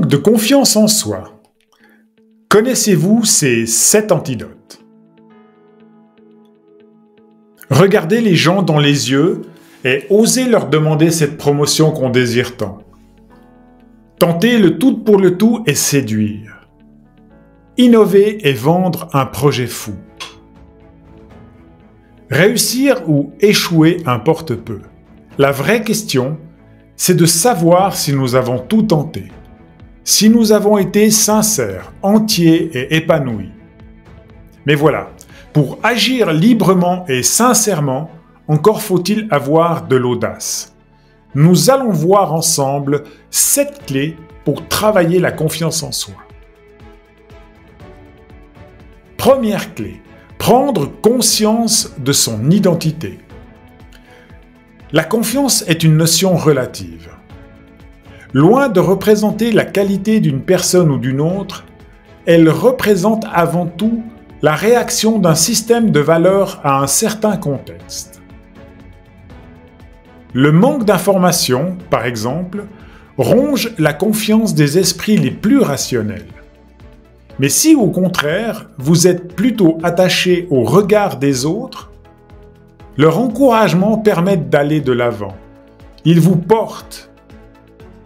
manque de confiance en soi. Connaissez-vous ces 7 antidotes? Regardez les gens dans les yeux et osez leur demander cette promotion qu'on désire tant. Tentez le tout pour le tout et séduire. Innover et vendre un projet fou. Réussir ou échouer importe peu. La vraie question, c'est de savoir si nous avons tout tenté, si nous avons été sincères, entiers et épanouis. Mais voilà, pour agir librement et sincèrement, encore faut-il avoir de l'audace. Nous allons voir ensemble 7 clés pour travailler la confiance en soi. Première clé, prendre conscience de son identité. La confiance est une notion relative. Loin de représenter la qualité d'une personne ou d'une autre, elle représente avant tout la réaction d'un système de valeurs à un certain contexte. Le manque d'information, par exemple, ronge la confiance des esprits les plus rationnels. Mais si au contraire, vous êtes plutôt attaché au regard des autres, leur encouragement permet d'aller de l'avant. Ils vous portent.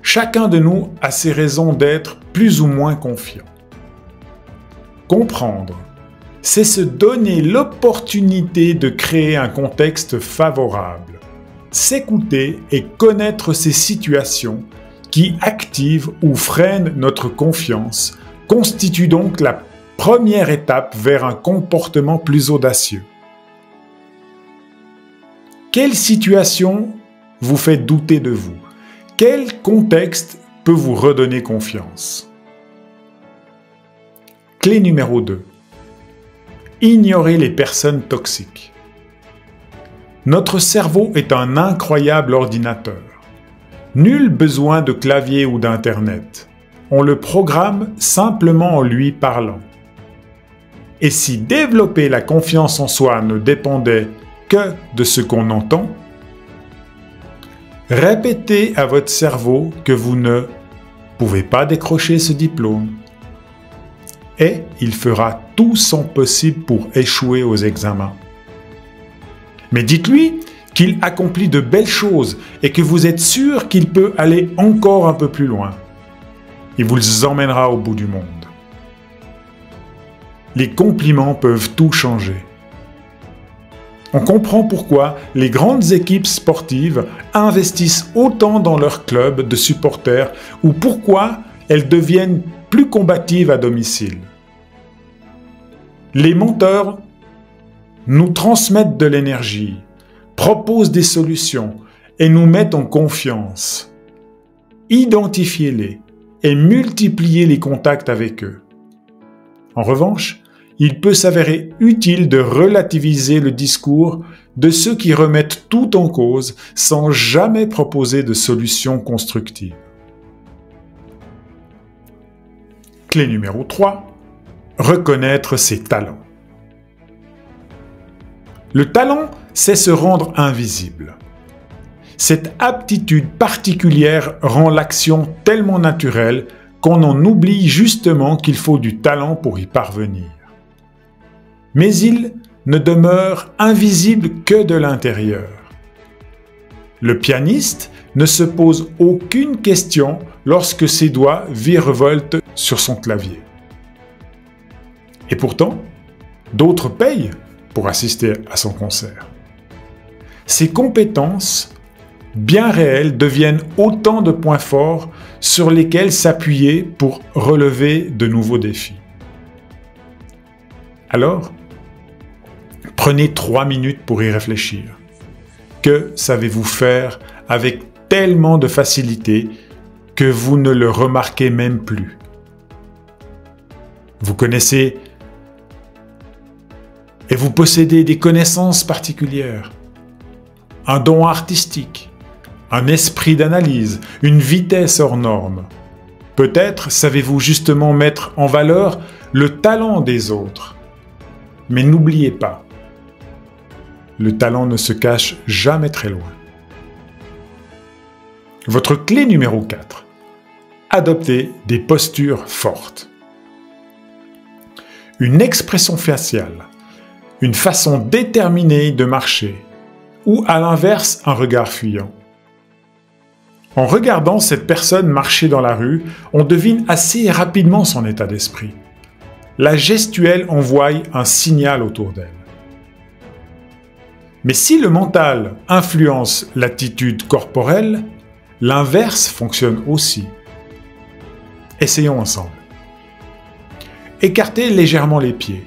Chacun de nous a ses raisons d'être plus ou moins confiant. Comprendre, c'est se donner l'opportunité de créer un contexte favorable. S'écouter et connaître ces situations qui activent ou freinent notre confiance constitue donc la première étape vers un comportement plus audacieux. Quelle situation vous fait douter de vous? Quel contexte peut vous redonner confiance? Clé numéro 2. Ignorez les personnes toxiques. Notre cerveau est un incroyable ordinateur. Nul besoin de clavier ou d'internet. On le programme simplement en lui parlant. Et si développer la confiance en soi ne dépendait que de ce qu'on entend, répétez à votre cerveau que vous ne pouvez pas décrocher ce diplôme. Et il fera tout son possible pour échouer aux examens. Mais dites-lui qu'il accomplit de belles choses et que vous êtes sûr qu'il peut aller encore un peu plus loin. Il vous emmènera au bout du monde. Les compliments peuvent tout changer. On comprend pourquoi les grandes équipes sportives investissent autant dans leur club de supporters ou pourquoi elles deviennent plus combatives à domicile. Les menteurs nous transmettent de l'énergie, proposent des solutions et nous mettent en confiance. Identifiez-les et multipliez les contacts avec eux. En revanche, il peut s'avérer utile de relativiser le discours de ceux qui remettent tout en cause sans jamais proposer de solutions constructives. Clé numéro 3. Reconnaître ses talents. Le talent, c'est se rendre invisible. Cette aptitude particulière rend l'action tellement naturelle qu'on en oublie justement qu'il faut du talent pour y parvenir. Mais il ne demeure invisible que de l'intérieur. Le pianiste ne se pose aucune question lorsque ses doigts virevoltent sur son clavier. Et pourtant, d'autres payent pour assister à son concert. Ces compétences, bien réelles, deviennent autant de points forts sur lesquels s'appuyer pour relever de nouveaux défis. Alors, prenez 3 minutes pour y réfléchir. Que savez-vous faire avec tellement de facilité que vous ne le remarquez même plus? Vous connaissez et vous possédez des connaissances particulières, un don artistique, un esprit d'analyse, une vitesse hors norme. Peut-être savez-vous justement mettre en valeur le talent des autres. Mais n'oubliez pas, le talent ne se cache jamais très loin. Votre clé numéro 4. Adoptez des postures fortes. Une expression faciale, une façon déterminée de marcher, ou à l'inverse, un regard fuyant. En regardant cette personne marcher dans la rue, on devine assez rapidement son état d'esprit. La gestuelle envoie un signal autour d'elle. Mais si le mental influence l'attitude corporelle, l'inverse fonctionne aussi. Essayons ensemble. Écartez légèrement les pieds.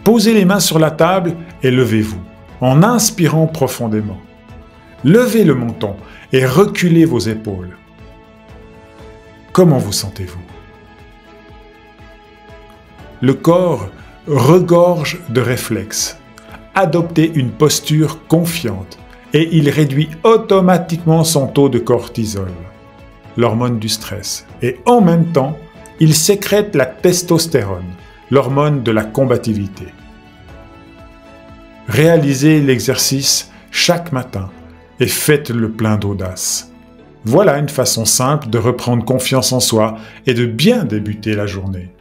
Posez les mains sur la table et levez-vous, en inspirant profondément. Levez le menton et reculez vos épaules. Comment vous sentez-vous? Le corps regorge de réflexes. Adoptez une posture confiante et il réduit automatiquement son taux de cortisol, l'hormone du stress, et en même temps, il sécrète la testostérone, l'hormone de la combativité. Réalisez l'exercice chaque matin et faites-le plein d'audace. Voilà une façon simple de reprendre confiance en soi et de bien débuter la journée.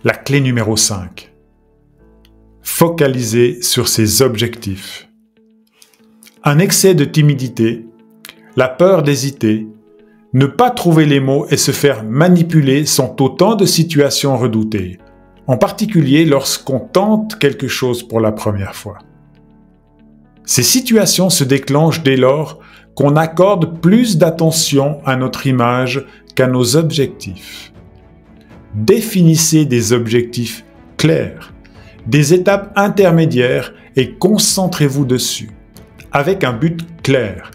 La clé numéro 5. Focalisez sur ses objectifs. Un excès de timidité, la peur d'hésiter, ne pas trouver les mots et se faire manipuler sont autant de situations redoutées, en particulier lorsqu'on tente quelque chose pour la première fois. Ces situations se déclenchent dès lors qu'on accorde plus d'attention à notre image qu'à nos objectifs. Définissez des objectifs clairs, des étapes intermédiaires et concentrez-vous dessus, avec un but clair.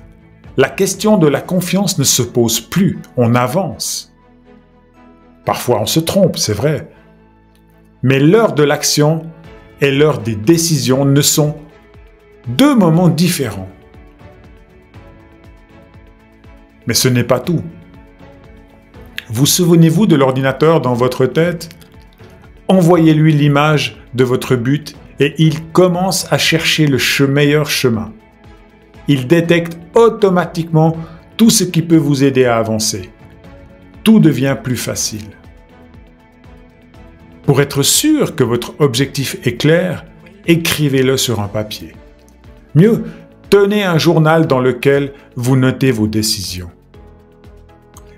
La question de la confiance ne se pose plus, on avance. Parfois on se trompe, c'est vrai. Mais l'heure de l'action et l'heure des décisions ne sont deux moments différents. Mais ce n'est pas tout. Vous souvenez-vous de l'ordinateur dans votre tête? Envoyez-lui l'image de votre but et il commence à chercher le meilleur chemin. Il détecte automatiquement tout ce qui peut vous aider à avancer. Tout devient plus facile. Pour être sûr que votre objectif est clair, écrivez-le sur un papier. Mieux, tenez un journal dans lequel vous notez vos décisions.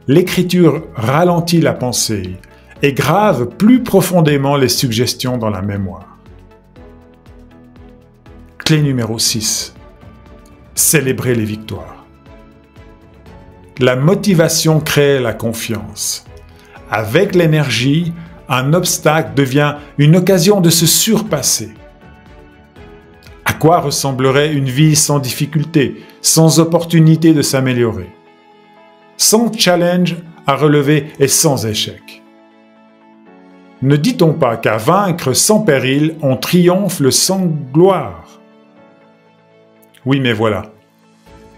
L'écriture ralentit la pensée et grave plus profondément les suggestions dans la mémoire. Clé numéro 6. Célébrez les victoires. La motivation crée la confiance. Avec l'énergie, un obstacle devient une occasion de se surpasser. À quoi ressemblerait une vie sans difficulté, sans opportunité de s'améliorer? Sans challenge à relever et sans échec. Ne dit-on pas qu'à vaincre sans péril, on triomphe sans gloire? Oui, mais voilà.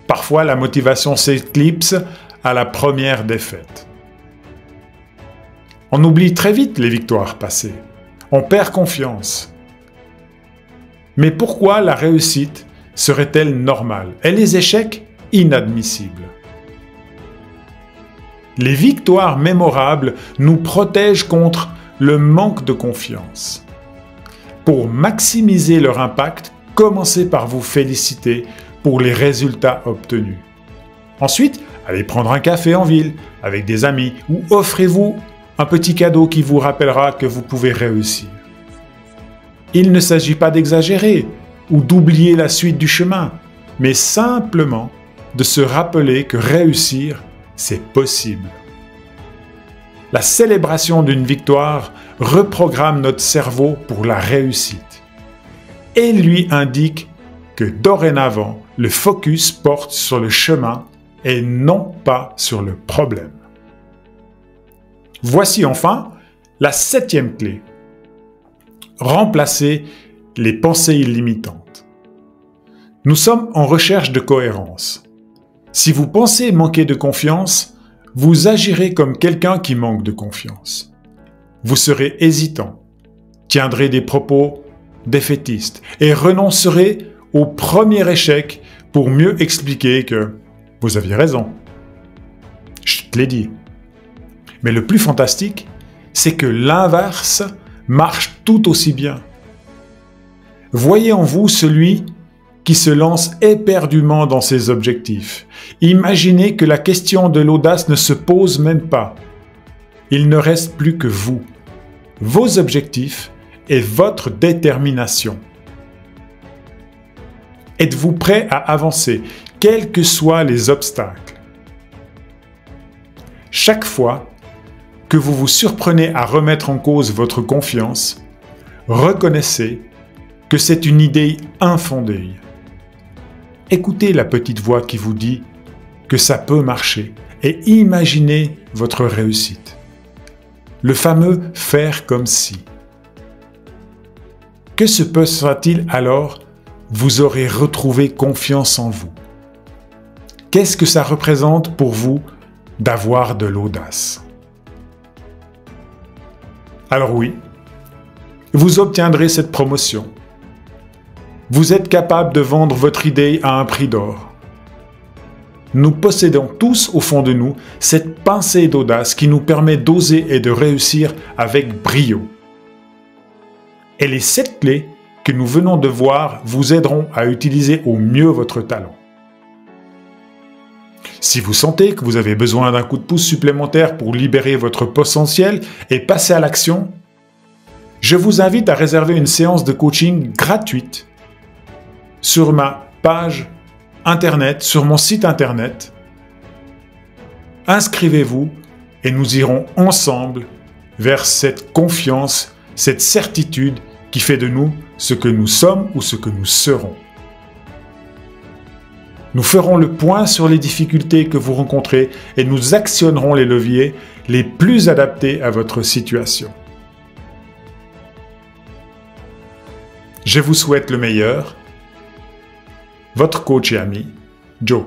Parfois, la motivation s'éclipse à la première défaite. On oublie très vite les victoires passées. On perd confiance. Mais pourquoi la réussite serait-elle normale et les échecs inadmissibles? Les victoires mémorables nous protègent contre le manque de confiance. Pour maximiser leur impact, commencez par vous féliciter pour les résultats obtenus. Ensuite, allez prendre un café en ville avec des amis ou offrez-vous un petit cadeau qui vous rappellera que vous pouvez réussir. Il ne s'agit pas d'exagérer ou d'oublier la suite du chemin, mais simplement de se rappeler que réussir, c'est possible. La célébration d'une victoire reprogramme notre cerveau pour la réussite et lui indique que dorénavant, le focus porte sur le chemin et non pas sur le problème. Voici enfin la 7e clé. Remplacez les pensées illimitantes. Nous sommes en recherche de cohérence. Si vous pensez manquer de confiance, vous agirez comme quelqu'un qui manque de confiance. Vous serez hésitant, tiendrez des propos défaitistes et renoncerez au premier échec pour mieux expliquer que vous aviez raison. Je te l'ai dit. Mais le plus fantastique, c'est que l'inverse marche tout aussi bien. Voyez en vous celui qui se lance éperdument dans ses objectifs. Imaginez que la question de l'audace ne se pose même pas. Il ne reste plus que vous, vos objectifs et votre détermination. Êtes-vous prêt à avancer, quels que soient les obstacles? Chaque fois que vous vous surprenez à remettre en cause votre confiance, reconnaissez que c'est une idée infondée. Écoutez la petite voix qui vous dit que ça peut marcher et imaginez votre réussite. Le fameux « faire comme si ». Que se passera-t-il alors? Vous aurez retrouvé confiance en vous. Qu'est-ce que ça représente pour vous d'avoir de l'audace? Alors oui, vous obtiendrez cette promotion. Vous êtes capable de vendre votre idée à un prix d'or. Nous possédons tous au fond de nous cette pincée d'audace qui nous permet d'oser et de réussir avec brio. Et les 7 clés que nous venons de voir vous aideront à utiliser au mieux votre talent. Si vous sentez que vous avez besoin d'un coup de pouce supplémentaire pour libérer votre potentiel et passer à l'action, je vous invite à réserver une séance de coaching gratuite sur ma page internet, sur mon site internet. Inscrivez-vous et nous irons ensemble vers cette confiance, cette certitude qui fait de nous ce que nous sommes ou ce que nous serons. Nous ferons le point sur les difficultés que vous rencontrez et nous actionnerons les leviers les plus adaptés à votre situation. Je vous souhaite le meilleur. Votre coach et ami, Joe.